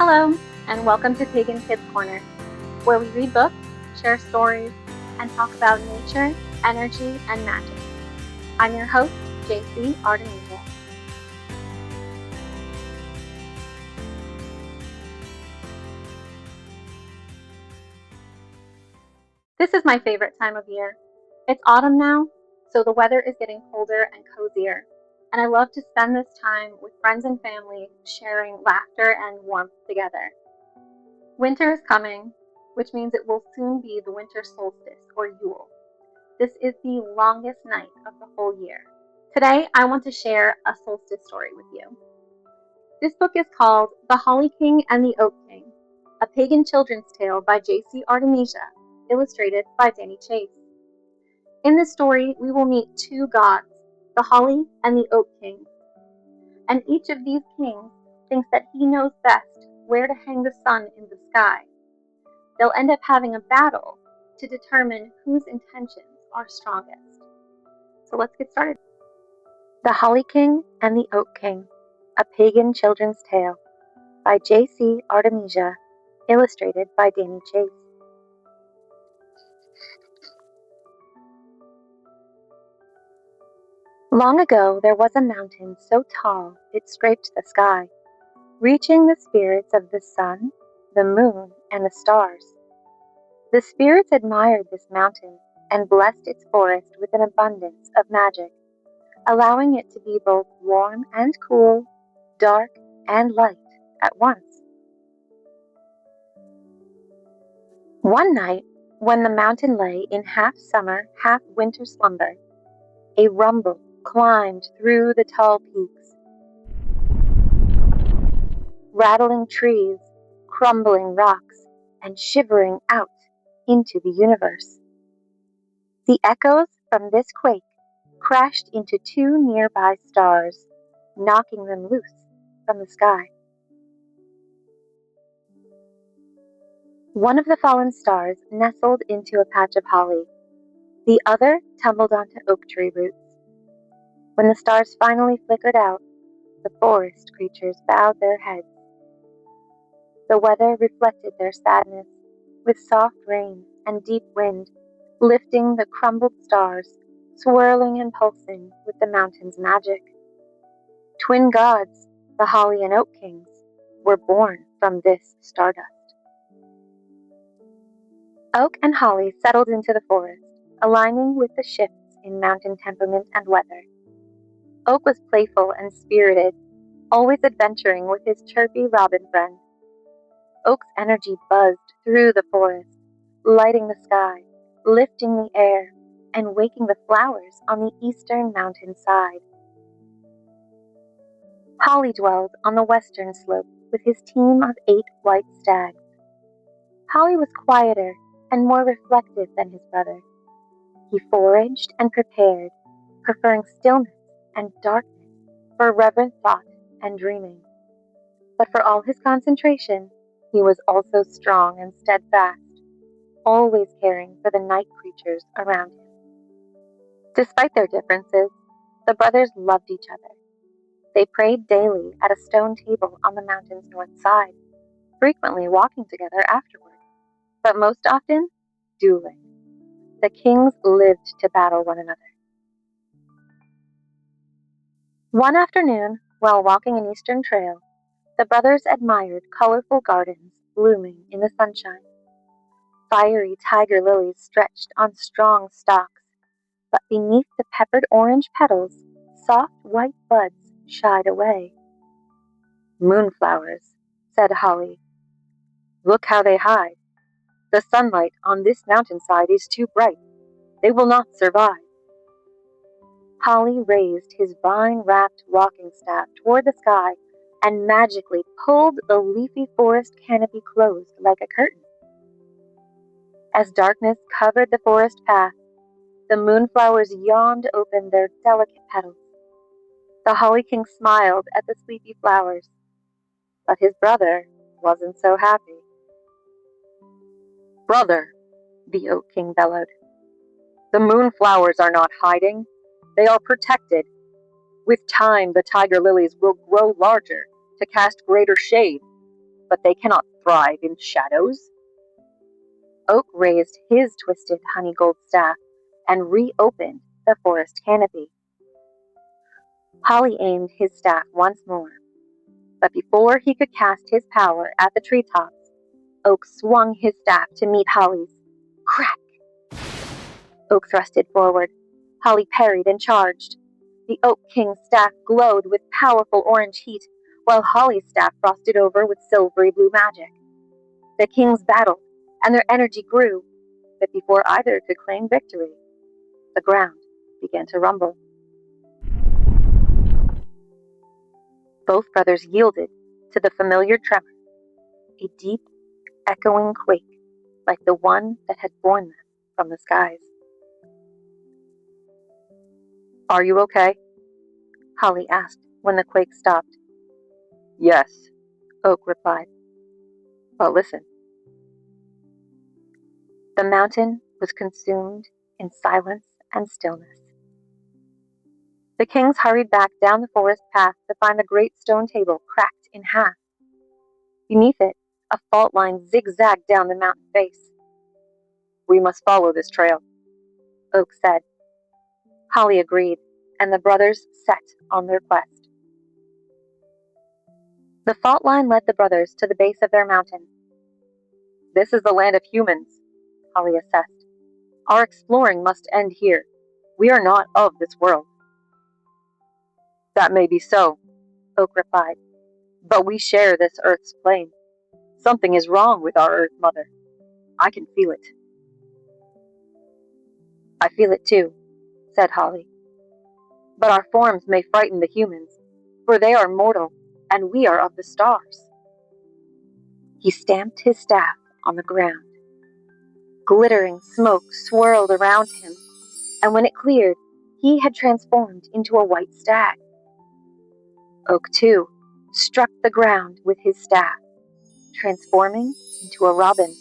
Hello, and welcome to Pagan Kids Corner, where we read books, share stories, and talk about nature, energy, and magic. I'm your host, JCArtemisia. This is my favorite time of year. It's autumn now, so the weather is getting colder and cozier, and I love to spend this time with friends and family sharing laughter and warmth together. Winter is coming, which means it will soon be the Winter Solstice, or Yule. This is the longest night of the whole year. Today, I want to share a solstice story with you. This book is called The Holly King and the Oak King, a pagan children's tale by JCArtemisia, illustrated by Danny Chase. In this story, we will meet two gods, the Holly and the Oak King. And each of these kings thinks that he knows best where to hang the sun in the sky. They'll end up having a battle to determine whose intentions are strongest. So let's get started. The Holly King and the Oak King, a Pagan Children's Tale by JCArtemisia, illustrated by Danny Chase. Long ago there was a mountain so tall it scraped the sky, reaching the spirits of the sun, the moon, and the stars. The spirits admired this mountain and blessed its forest with an abundance of magic, allowing it to be both warm and cool, dark and light at once. One night, when the mountain lay in half summer, half winter slumber, a rumble climbed through the tall peaks, rattling trees, crumbling rocks, and shivering out into the universe. The echoes from this quake crashed into two nearby stars, knocking them loose from the sky. One of the fallen stars nestled into a patch of holly. The other tumbled onto oak tree roots. When the stars finally flickered out, the forest creatures bowed their heads. The weather reflected their sadness, with soft rain and deep wind lifting the crumbled stars, swirling and pulsing with the mountain's magic. Twin gods, the Holly and Oak Kings, were born from this stardust. Oak and Holly settled into the forest, aligning with the shifts in mountain temperament and weather. Oak was playful and spirited, always adventuring with his chirpy robin friend. Oak's energy buzzed through the forest, lighting the sky, lifting the air, and waking the flowers on the eastern mountain side. Holly dwelled on the western slope with his team of 8 white stags. Holly was quieter and more reflective than his brother. He foraged and prepared, preferring stillness and darkness for reverent thought and dreaming. But for all his concentration, he was also strong and steadfast, always caring for the night creatures around him. Despite their differences, the brothers loved each other. They prayed daily at a stone table on the mountain's north side, frequently walking together afterward, but most often, dueling. The kings lived to battle one another. One afternoon, while walking an eastern trail, the brothers admired colorful gardens blooming in the sunshine. Fiery tiger lilies stretched on strong stalks, but beneath the peppered orange petals, soft white buds shied away. "Moonflowers," said Holly. "Look how they hide. The sunlight on this mountainside is too bright. They will not survive." Holly raised his vine-wrapped walking staff toward the sky and magically pulled the leafy forest canopy closed like a curtain. As darkness covered the forest path, the moonflowers yawned open their delicate petals. The Holly King smiled at the sleepy flowers, but his brother wasn't so happy. "Brother," the Oak King bellowed, "the moonflowers are not hiding. They are protected. With time, the tiger lilies will grow larger to cast greater shade. but they cannot thrive in shadows. Oak raised his twisted honey gold staff and reopened the forest canopy. Holly aimed his staff once more, but before he could cast his power at the treetops, Oak swung his staff to meet Holly's. Crack! Oak thrusted forward. Holly parried and charged. The Oak King's staff glowed with powerful orange heat, while Holly's staff frosted over with silvery blue magic. The kings battled, and their energy grew, but before either could claim victory, the ground began to rumble. Both brothers yielded to the familiar tremor, a deep, echoing quake like the one that had borne them from the skies. Are you okay? Holly asked when the quake stopped. Yes, Oak replied. but listen. The mountain was consumed in silence and stillness. The kings hurried back down the forest path to find the great stone table cracked in half. Beneath it, a fault line zigzagged down the mountain face. We must follow this trail, Oak said. Holly agreed, and the brothers set on their quest. The fault line led the brothers to the base of their mountain. This is the land of humans, Holly assessed. Our exploring must end here. We are not of this world. That may be so, Oak replied. But we share this Earth's plane. Something is wrong with our Earth Mother. I can feel it. I feel it too, said Holly. But our forms may frighten the humans, for they are mortal, and we are of the stars. He stamped his staff on the ground. Glittering smoke swirled around him, and when it cleared, he had transformed into a white stag. Oak, too, struck the ground with his staff, transforming into a robin.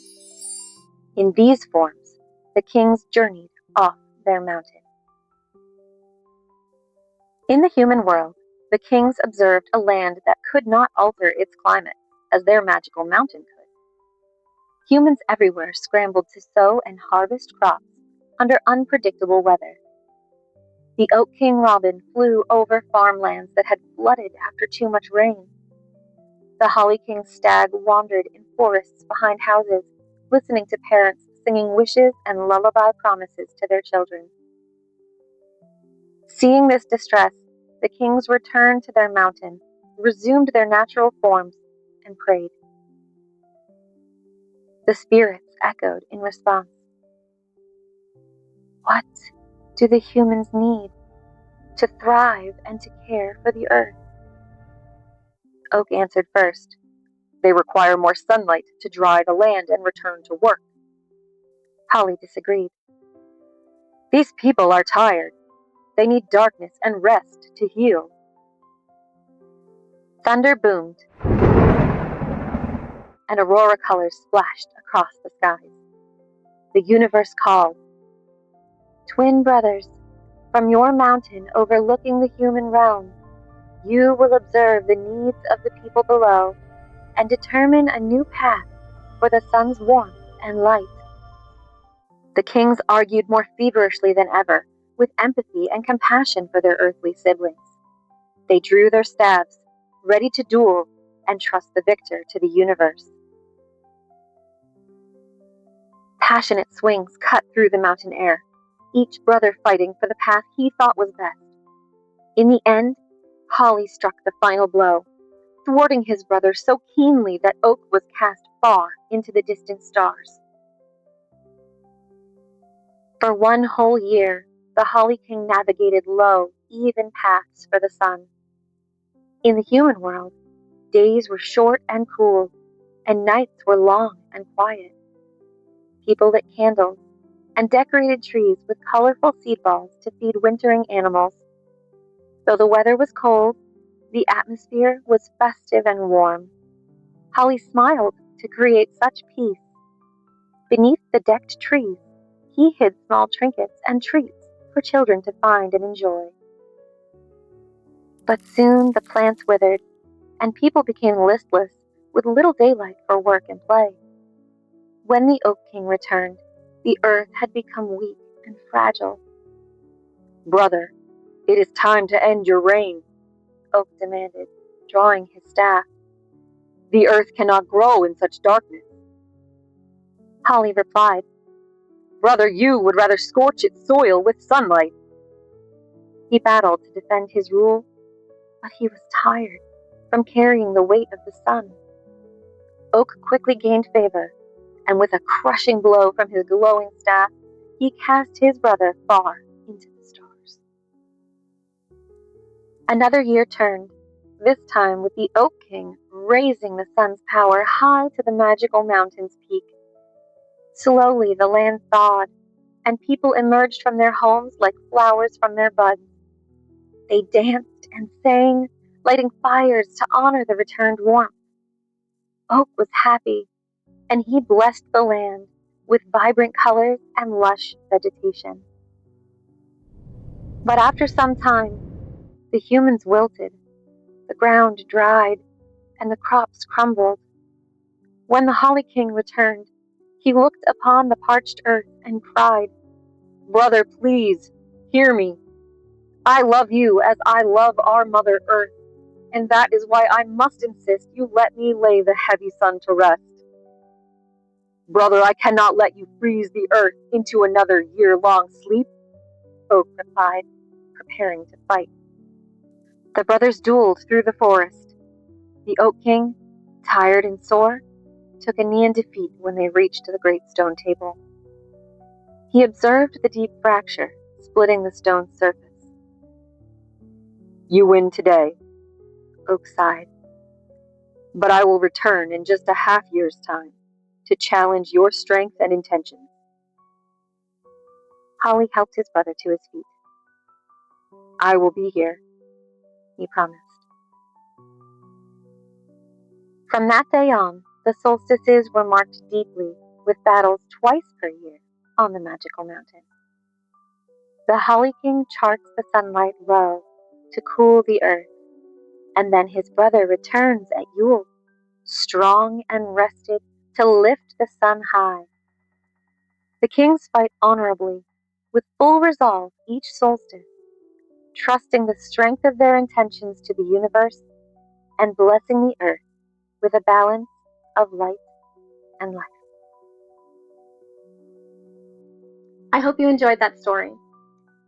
In these forms, the kings journeyed off their mountain. In the human world, the kings observed a land that could not alter its climate as their magical mountain could. Humans everywhere scrambled to sow and harvest crops under unpredictable weather. The Oak King robin flew over farmlands that had flooded after too much rain. The Holly King's stag wandered in forests behind houses, listening to parents singing wishes and lullaby promises to their children. Seeing this distress, the kings returned to their mountain, resumed their natural forms, and prayed. The spirits echoed in response. What do the humans need to thrive and to care for the earth? Oak answered first. They require more sunlight to dry the land and return to work. Holly disagreed. These people are tired. They need darkness and rest to heal. Thunder boomed, and aurora colors splashed across the skies. The universe called. Twin brothers, from your mountain overlooking the human realm, you will observe the needs of the people below and determine a new path for the sun's warmth and light. The kings argued more feverishly than ever, with empathy and compassion for their earthly siblings. They drew their staves, ready to duel and trust the victor to the universe. Passionate swings cut through the mountain air, each brother fighting for the path he thought was best. In the end, Holly struck the final blow, thwarting his brother so keenly that Oak was cast far into the distant stars. For one whole year, the Holly King navigated low, even paths for the sun. In the human world, days were short and cool, and nights were long and quiet. People lit candles and decorated trees with colorful seed balls to feed wintering animals. Though the weather was cold, the atmosphere was festive and warm. Holly smiled to create such peace. Beneath the decked trees, he hid small trinkets and treats for children to find and enjoy. But soon the plants withered, and people became listless, with little daylight for work and play. When the Oak King returned, the earth had become weak and fragile. Brother, it is time to end your reign, Oak demanded, drawing his staff. The earth cannot grow in such darkness. Holly replied, Brother, you would rather scorch its soil with sunlight. He battled to defend his rule, but he was tired from carrying the weight of the sun. Oak quickly gained favor, and with a crushing blow from his glowing staff, he cast his brother far into the stars. Another year turned, this time with the Oak King raising the sun's power high to the magical mountain's peak. Slowly the land thawed, and people emerged from their homes like flowers from their buds. They danced and sang, lighting fires to honor the returned warmth. Oak was happy, and he blessed the land with vibrant colors and lush vegetation. But after some time, the humans wilted, the ground dried, and the crops crumbled. When the Holly King returned, he looked upon the parched earth and cried, Brother, please, hear me. I love you as I love our Mother Earth, and that is why I must insist you let me lay the heavy sun to rest. Brother, I cannot let you freeze the earth into another year-long sleep, Oak replied, preparing to fight. The brothers dueled through the forest. The Oak King, tired and sore, took a knee in defeat when they reached the great stone table. He observed the deep fracture splitting the stone's surface. You win today, Oak sighed. But I will return in just a half year's time to challenge your strength and intentions. Holly helped his brother to his feet. I will be here, he promised. From that day on, the solstices were marked deeply with battles twice per year on the magical mountain. The Holly King charts the sunlight low to cool the earth, and then his brother returns at Yule, strong and rested to lift the sun high. The kings fight honorably, with full resolve each solstice, trusting the strength of their intentions to the universe and blessing the earth with a balance of light and life. I hope you enjoyed that story.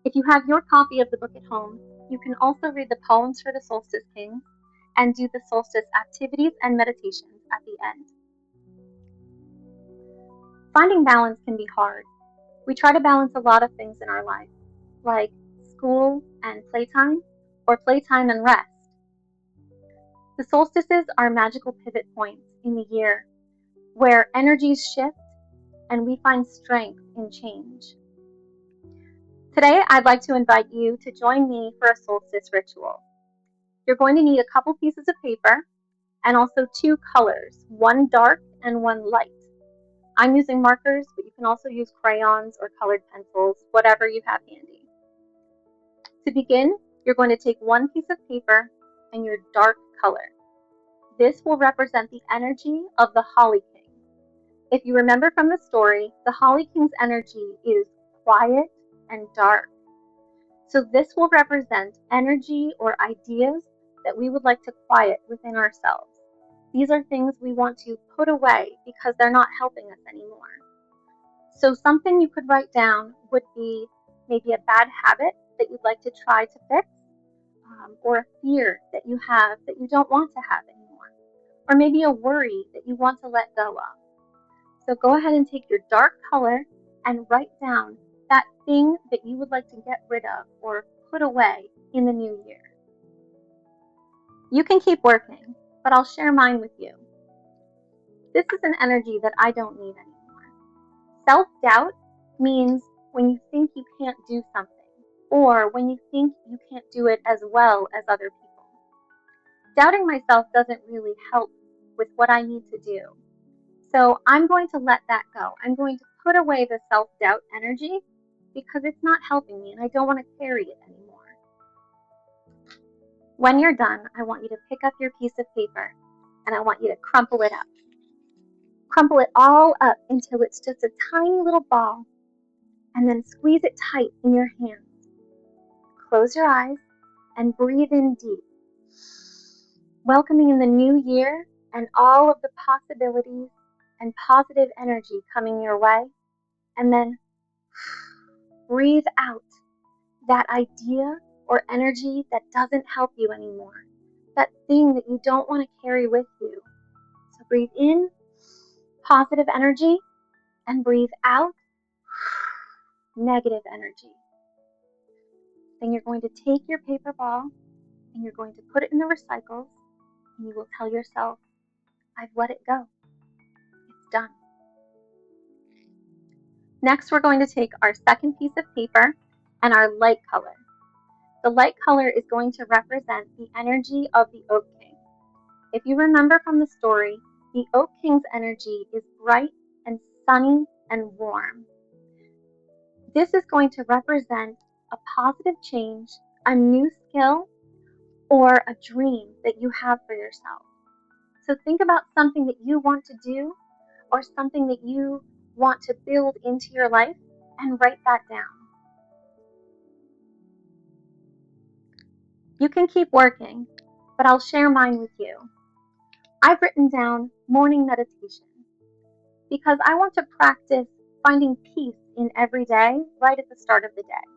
If you have your copy of the book at home, you can also read the poems for the Solstice Kings and do the solstice activities and meditations at the end. Finding balance can be hard. We try to balance a lot of things in our life, like school and playtime, or playtime and rest. The solstices are magical pivot points in the year where energies shift and we find strength in change. Today, I'd like to invite you to join me for a solstice ritual. You're going to need a couple pieces of paper and also two colors, one dark and one light. I'm using markers, but you can also use crayons or colored pencils, whatever you have handy. To begin, you're going to take one piece of paper and your dark color. This will represent the energy of the Holly King. If you remember from the story, the Holly King's energy is quiet and dark. So this will represent energy or ideas that we would like to quiet within ourselves. These are things we want to put away because they're not helping us anymore. So something you could write down would be maybe a bad habit that you'd like to try to fix, or a fear that you have that you don't want to have anymore, or maybe a worry that you want to let go of. So go ahead and take your dark color and write down that thing that you would like to get rid of or put away in the new year. You can keep working, but I'll share mine with you. This is an energy that I don't need anymore. Self-doubt means when you think you can't do something, or when you think you can't do it as well as other people. Doubting myself doesn't really help with what I need to do. So I'm going to let that go. I'm going to put away the self-doubt energy because it's not helping me and I don't want to carry it anymore. When you're done, I want you to pick up your piece of paper and I want you to crumple it up. Crumple it all up until it's just a tiny little ball, and then squeeze it tight in your hands. Close your eyes and breathe in deep, welcoming in the new year and all of the possibilities and positive energy coming your way. And then breathe out that idea or energy that doesn't help you anymore, that thing that you don't want to carry with you. So breathe in positive energy and breathe out negative energy. Then you're going to take your paper ball and you're going to put it in the recycles, and you will tell yourself, I've let it go. It's done. Next, we're going to take our second piece of paper and our light color. The light color is going to represent the energy of the Oak King. If you remember from the story, the Oak King's energy is bright and sunny and warm. This is going to represent a positive change, a new skill, or a dream that you have for yourself. So think about something that you want to do or something that you want to build into your life and write that down. You can keep working, but I'll share mine with you. I've written down morning meditation because I want to practice finding peace in every day right at the start of the day.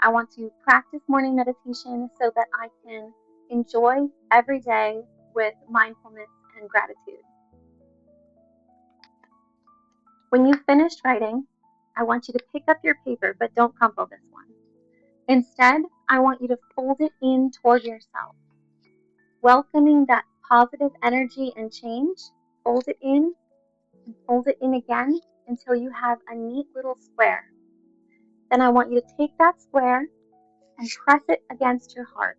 I want to practice morning meditation so that I can enjoy every day with mindfulness and gratitude. When you've finished writing, I want you to pick up your paper, but don't crumple this one. Instead, I want you to fold it in toward yourself. Welcoming that positive energy and change, fold it in and fold it in again until you have a neat little square. Then I want you to take that square and press it against your heart.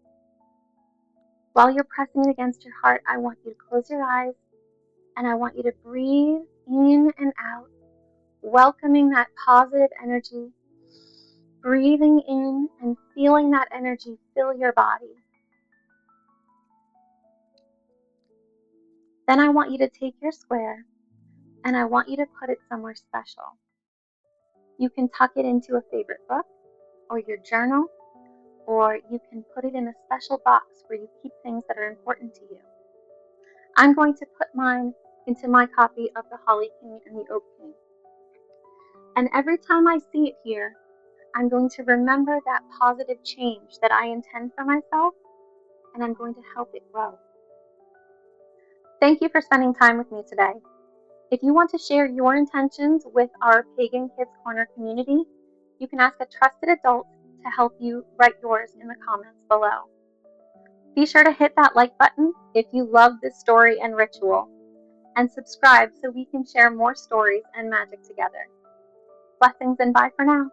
While you're pressing it against your heart, I want you to close your eyes and I want you to breathe in and out, welcoming that positive energy, breathing in and feeling that energy fill your body. Then I want you to take your square and I want you to put it somewhere special. You can tuck it into a favorite book or your journal, or you can put it in a special box where you keep things that are important to you. I'm going to put mine into my copy of The Holly King and the Oak King. And every time I see it here, I'm going to remember that positive change that I intend for myself, and I'm going to help it grow. Thank you for spending time with me today. If you want to share your intentions with our Pagan Kids Corner community, you can ask a trusted adult to help you write yours in the comments below. Be sure to hit that like button if you love this story and ritual, and subscribe so we can share more stories and magic together. Blessings and bye for now.